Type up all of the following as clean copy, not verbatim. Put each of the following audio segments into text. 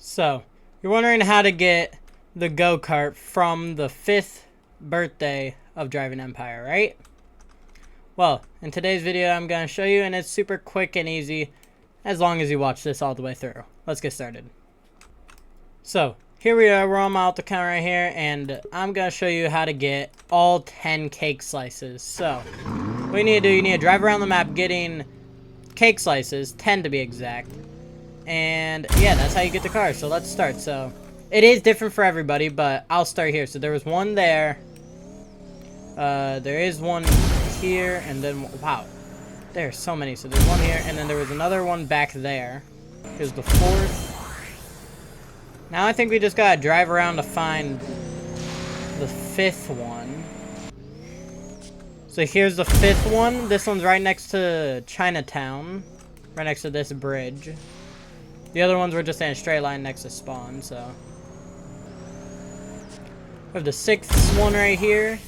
So, you're wondering how to get the go-kart from the 5th birthday of Driving Empire, right? Well, in today's video, I'm going to show you, and it's super quick and easy, as long as you watch this all the way through. Let's get started. So, here we are, we're on my alt account right here, and I'm going to show you how to get all 10 cake slices. So, what you need to do, you need to drive around the map getting cake slices, 10 to be exact. And yeah, that's how you get the car. So let's start. So it is different for everybody, but I'll start here. So there was one there. There is one here, and then wow, there's so many. So there's one here, and then there was another one back there. Here's the 4th. Now I think we just gotta drive around to find the 5th one. So here's the 5th one. This one's right next to Chinatown, right next to this bridge. The other ones were just in a straight line next to spawn, so. We have the 6th one right here.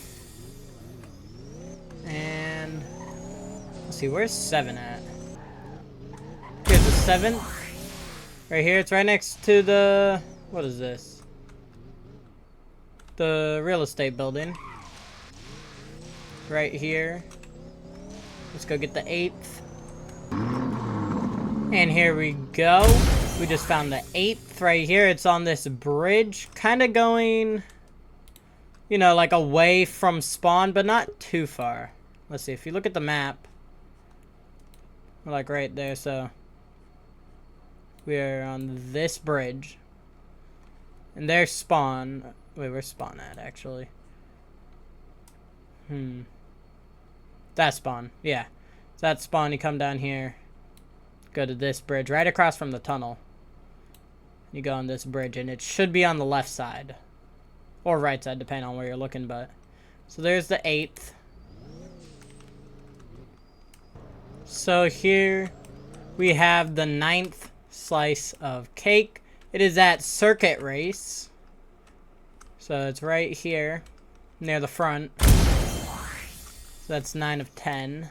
And let's see, where's 7 at? Here's the 7th. Right here, it's right next to the, what is this? The real estate building. Right here. Let's go get the 8th. And here we go. We just found the 8th right here. It's on this bridge. Kind of going, you know, like away from spawn, but not too far. Let's see. If you look at the map, we're like right there. So we are on this bridge. And there's spawn. Wait, where's spawn at, actually? That's spawn. Yeah. So that's spawn. You come down here. Go to this bridge right across from the tunnel. You go on this bridge, and it should be on the left side or right side, depending on where you're looking. But so there's the 8th. So here we have the 9th slice of cake. It is at Circuit Race, so it's right here near the front. So that's 9 of 10.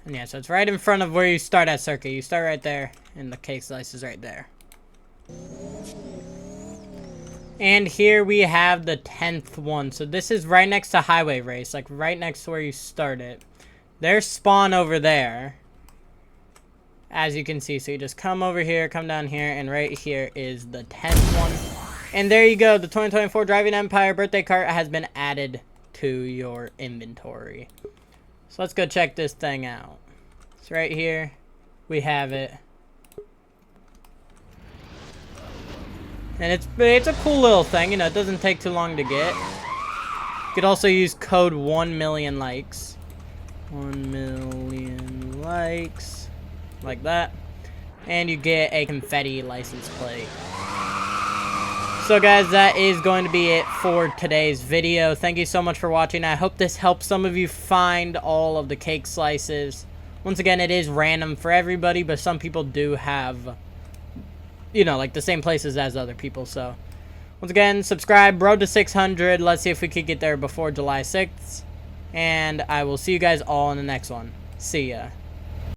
And yeah, so it's right in front of where you start at Circuit. You start right there, and the cake slice is right there. And here we have the 10th one. So this is right next to Highway Race, like right next to where you start it. There's spawn over there, as you can see. So you just come over here, come down here, and right here is the 10th one. And there you go. The 2024 Driving Empire birthday cart has been added to your inventory. So let's go check this thing out. It's right here. We have it. And it's a cool little thing. You know, it doesn't take too long to get. You could also use code 1,000,000 likes. 1,000,000 likes. Like that. And you get a confetti license plate. So guys, that is going to be it for today's video. Thank you so much for watching. I hope this helps some of you find all of the cake slices. Once again, it is random for everybody, but some people do have, you know, like the same places as other people. So once again, subscribe, road to 600. Let's see if we could get there before July 6th. And I will see you guys all in the next one. See ya.